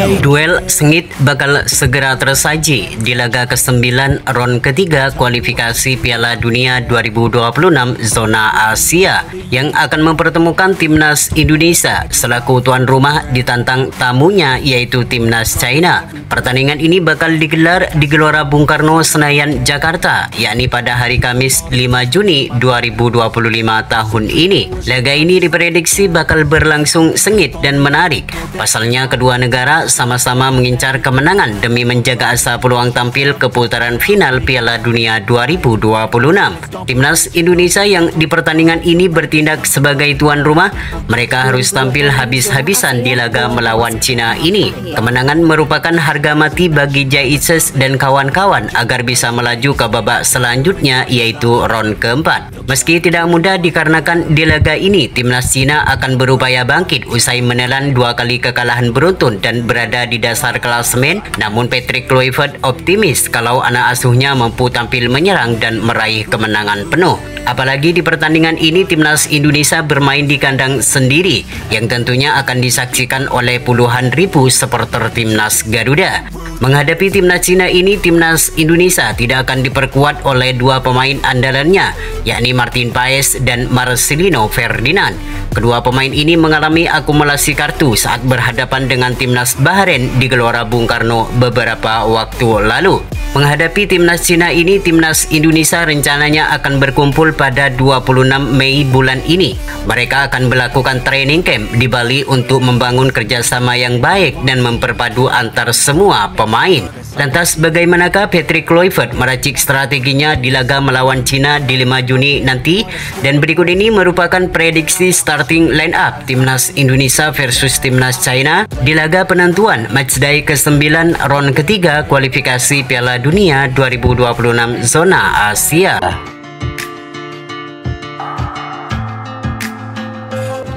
Duel sengit bakal segera tersaji di laga ke-9 ron ketiga kualifikasi Piala Dunia 2026 zona Asia yang akan mempertemukan timnas Indonesia selaku tuan rumah ditantang tamunya yaitu timnas China. Pertandingan ini bakal digelar di Gelora Bung Karno, Senayan, Jakarta, yakni pada hari Kamis 5 Juni 2025 tahun ini. Laga ini diprediksi bakal berlangsung sengit dan menarik. Pasalnya kedua negara sama-sama mengincar kemenangan demi menjaga asa peluang tampil ke putaran final Piala Dunia 2026. Timnas Indonesia yang di pertandingan ini bertindak sebagai tuan rumah, mereka harus tampil habis-habisan di laga melawan Cina ini. Kemenangan merupakan harga mati bagi Jai Eases dan kawan-kawan agar bisa melaju ke babak selanjutnya yaitu ron keempat. Meski tidak mudah dikarenakan di laga ini timnas Cina akan berupaya bangkit usai menelan 2 kali kekalahan beruntun dan berada di dasar klasemen, namun Patrick Kluivert optimis kalau anak asuhnya mampu tampil menyerang dan meraih kemenangan penuh. Apalagi di pertandingan ini timnas Indonesia bermain di kandang sendiri yang tentunya akan disaksikan oleh puluhan ribu supporter timnas Garuda. Menghadapi timnas Cina ini, timnas Indonesia tidak akan diperkuat oleh 2 pemain andalannya, yakni Martin Paes dan Marcelino Ferdinand. Kedua pemain ini mengalami akumulasi kartu saat berhadapan dengan timnas Bahrain di Gelora Bung Karno beberapa waktu lalu. Menghadapi timnas Cina ini, timnas Indonesia rencananya akan berkumpul pada 26 Mei bulan ini. Mereka akan melakukan training camp di Bali untuk membangun kerjasama yang baik dan memperpadu antar semua pemain. Lantas bagaimanakah Patrick Kluivert meracik strateginya di laga melawan Cina di 5 Juni nanti? Dan berikut ini merupakan prediksi starting line up timnas Indonesia versus timnas China di laga penentuan matchday ke-9 ron ketiga kualifikasi Piala Dunia 2026 zona Asia.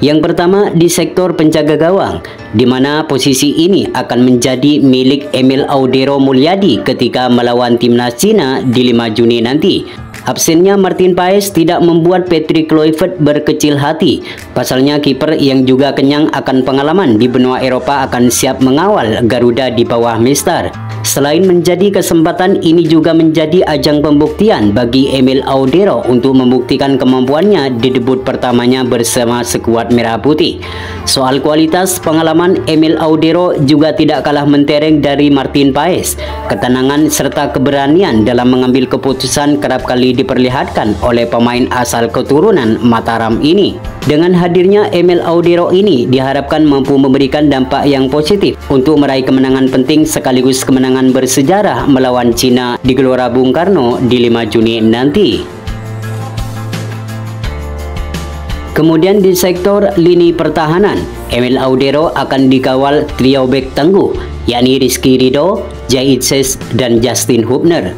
Yang pertama di sektor penjaga gawang, di mana posisi ini akan menjadi milik Emil Audero Mulyadi ketika melawan timnas Cina di 5 Juni nanti. Absennya Martin Paes tidak membuat Patrick Kluivert berkecil hati. Pasalnya kiper yang juga kenyang akan pengalaman di benua Eropa akan siap mengawal Garuda di bawah Mister. Selain menjadi kesempatan, ini juga menjadi ajang pembuktian bagi Emil Audero untuk membuktikan kemampuannya di debut pertamanya bersama skuad Merah Putih. Soal kualitas pengalaman, Emil Audero juga tidak kalah mentereng dari Martin Paes. Ketenangan serta keberanian dalam mengambil keputusan kerap kali diperlihatkan oleh pemain asal keturunan Mataram ini. Dengan hadirnya Emil Audero ini diharapkan mampu memberikan dampak yang positif untuk meraih kemenangan penting sekaligus kemenangan bersejarah melawan Cina di Gelora Bung Karno di 5 Juni nanti. Kemudian di sektor lini pertahanan, Emil Audero akan dikawal trio bek tangguh, yakni Rizky Ridho, Jai Eases, dan Justin Hubner.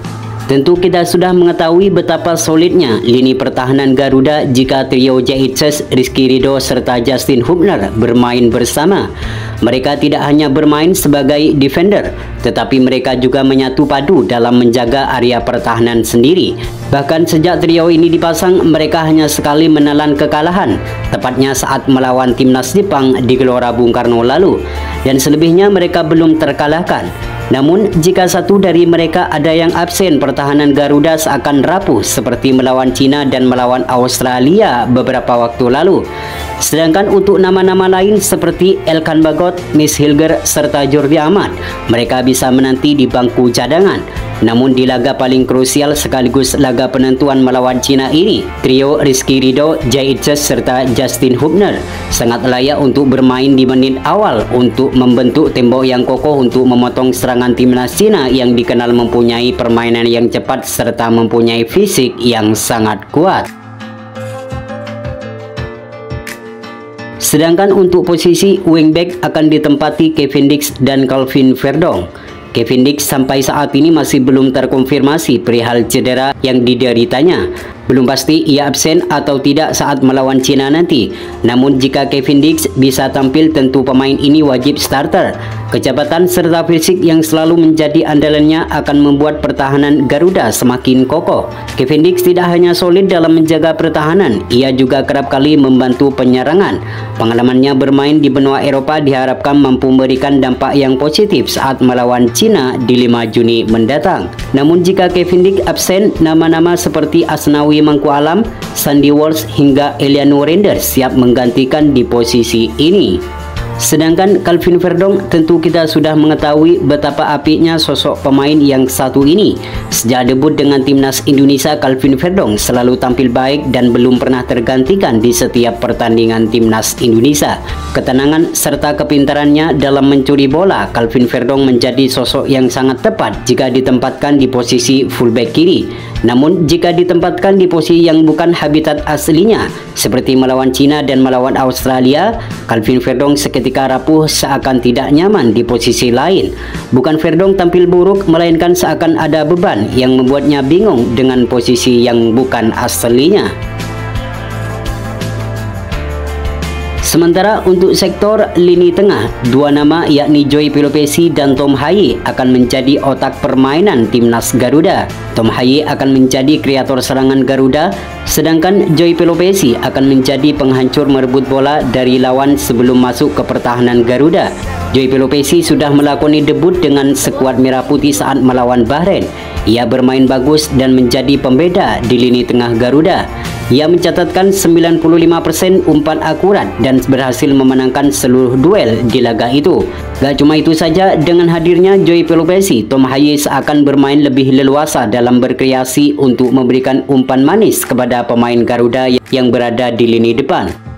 Tentu kita sudah mengetahui betapa solidnya lini pertahanan Garuda jika trio Jai Eases, Rizky Ridho, serta Justin Hubner bermain bersama. Mereka tidak hanya bermain sebagai defender, tetapi mereka juga menyatu padu dalam menjaga area pertahanan sendiri. Bahkan sejak trio ini dipasang, mereka hanya sekali menelan kekalahan, tepatnya saat melawan timnas Jepang di Gelora Bung Karno lalu. Dan selebihnya mereka belum terkalahkan. Namun, jika satu dari mereka ada yang absen, pertahanan Garuda seakan rapuh seperti melawan Cina dan melawan Australia beberapa waktu lalu. Sedangkan untuk nama-nama lain seperti Elkan Bagot, Miss Hilger, serta Jordi Amat, mereka bisa menanti di bangku cadangan. Namun di laga paling krusial sekaligus laga penentuan melawan Cina ini, trio Rizky Ridho, Jai Eases, serta Justin Hubner sangat layak untuk bermain di menit awal untuk membentuk tembok yang kokoh untuk memotong serangan timnas Cina yang dikenal mempunyai permainan yang cepat serta mempunyai fisik yang sangat kuat. Sedangkan untuk posisi wingback akan ditempati Kevin Dix dan Calvin Verdong. Kevin Dix sampai saat ini masih belum terkonfirmasi perihal cedera yang dideritanya. Belum pasti ia absen atau tidak saat melawan Cina nanti. Namun jika Kevin Dix bisa tampil, tentu pemain ini wajib starter. Kecepatan serta fisik yang selalu menjadi andalannya akan membuat pertahanan Garuda semakin kokoh. Kevin Dix tidak hanya solid dalam menjaga pertahanan, ia juga kerap kali membantu penyerangan. Pengalamannya bermain di benua Eropa diharapkan mampu memberikan dampak yang positif saat melawan Cina di 5 Juni mendatang. Namun jika Kevin Dix absen, nama-nama seperti Asnawi Mangku Alam, Sandy Walsh hingga Eliano Renders siap menggantikan di posisi ini. Sedangkan Calvin Verdong, tentu kita sudah mengetahui betapa apiknya sosok pemain yang satu ini. Sejak debut dengan timnas Indonesia, Calvin Verdong selalu tampil baik dan belum pernah tergantikan di setiap pertandingan timnas Indonesia. Ketenangan serta kepintarannya dalam mencuri bola, Calvin Verdong menjadi sosok yang sangat tepat jika ditempatkan di posisi fullback kiri. Namun jika ditempatkan di posisi yang bukan habitat aslinya, seperti melawan Cina dan melawan Australia, Calvin Verdong seketika rapuh seakan tidak nyaman di posisi lain. Bukan Verdong tampil buruk, melainkan seakan ada beban yang membuatnya bingung dengan posisi yang bukan aslinya. Sementara untuk sektor lini tengah, dua nama yakni Joy Pelopesi dan Tom Haye akan menjadi otak permainan timnas Garuda. Tom Haye akan menjadi kreator serangan Garuda, sedangkan Joy Pelopesi akan menjadi penghancur merebut bola dari lawan sebelum masuk ke pertahanan Garuda. Joy Pelopesi sudah melakoni debut dengan skuad Merah Putih saat melawan Bahrain. Ia bermain bagus dan menjadi pembeda di lini tengah Garuda. Ia mencatatkan 95% umpan akurat dan berhasil memenangkan seluruh duel di laga itu. Gak cuma itu saja, dengan hadirnya Joy Pelopesi, Tom Haye seakan bermain lebih leluasa dalam berkreasi untuk memberikan umpan manis kepada pemain Garuda yang berada di lini depan.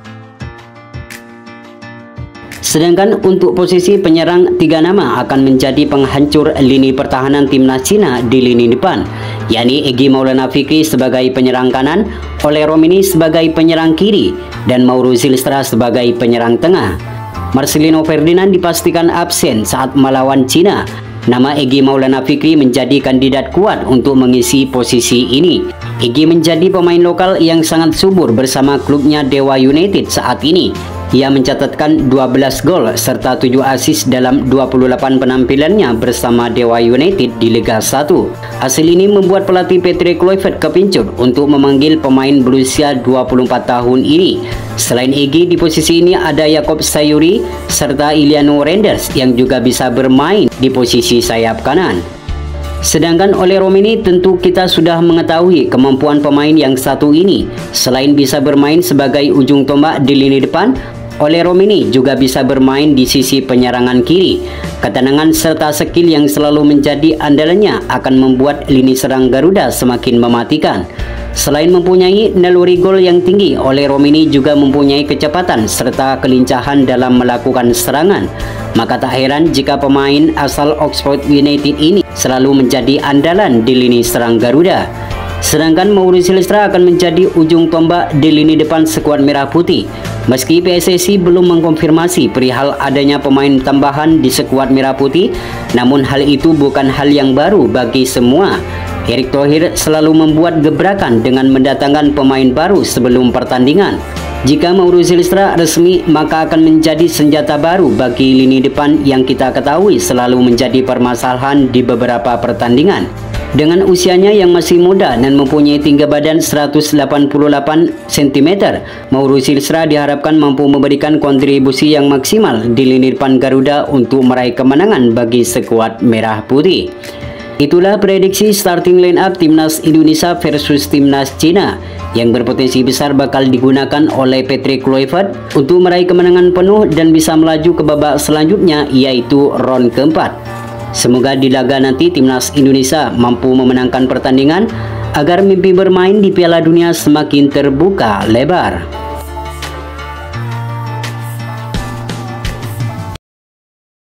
Sedangkan untuk posisi penyerang, tiga nama akan menjadi penghancur lini pertahanan timnas Cina di lini depan, yakni Egy Maulana Fikri sebagai penyerang kanan, Ole Romini sebagai penyerang kiri, dan Mauro Zylstra sebagai penyerang tengah. Marcelino Ferdinand dipastikan absen saat melawan Cina. Nama Egy Maulana Fikri menjadi kandidat kuat untuk mengisi posisi ini. Egy menjadi pemain lokal yang sangat subur bersama klubnya Dewa United saat ini. Ia mencatatkan 12 gol serta 7 assist dalam 28 penampilannya bersama Dewa United di Liga 1. Hasil ini membuat pelatih Patrick Kluivert kepincut untuk memanggil pemain berusia 24 tahun ini. Selain Egy, di posisi ini ada Jakob Sayuri serta Eliano Renders yang juga bisa bermain di posisi sayap kanan. Sedangkan Ole Romini, tentu kita sudah mengetahui kemampuan pemain yang satu ini. Selain bisa bermain sebagai ujung tombak di lini depan, Ole Romini juga bisa bermain di sisi penyerangan kiri. Ketenangan serta skill yang selalu menjadi andalannya akan membuat lini serang Garuda semakin mematikan. Selain mempunyai naluri gol yang tinggi, Ole Romini juga mempunyai kecepatan serta kelincahan dalam melakukan serangan. Maka tak heran jika pemain asal Oxford United ini selalu menjadi andalan di lini serang Garuda. Sedangkan Mauro Zylstra akan menjadi ujung tombak di lini depan skuad Merah Putih. Meski PSSI belum mengkonfirmasi perihal adanya pemain tambahan di skuad Merah Putih, namun hal itu bukan hal yang baru bagi semua. Erick Thohir selalu membuat gebrakan dengan mendatangkan pemain baru sebelum pertandingan. Jika Mauro Zylstra resmi, maka akan menjadi senjata baru bagi lini depan yang kita ketahui selalu menjadi permasalahan di beberapa pertandingan. Dengan usianya yang masih muda dan mempunyai tinggi badan 188 cm, Mauro Zylstra diharapkan mampu memberikan kontribusi yang maksimal di lini depan Garuda untuk meraih kemenangan bagi skuad Merah Putih. Itulah prediksi starting line up timnas Indonesia versus timnas Cina yang berpotensi besar bakal digunakan oleh Patrick Kluivert untuk meraih kemenangan penuh dan bisa melaju ke babak selanjutnya, yaitu round keempat. Semoga di laga nanti timnas Indonesia mampu memenangkan pertandingan agar mimpi bermain di Piala Dunia semakin terbuka lebar.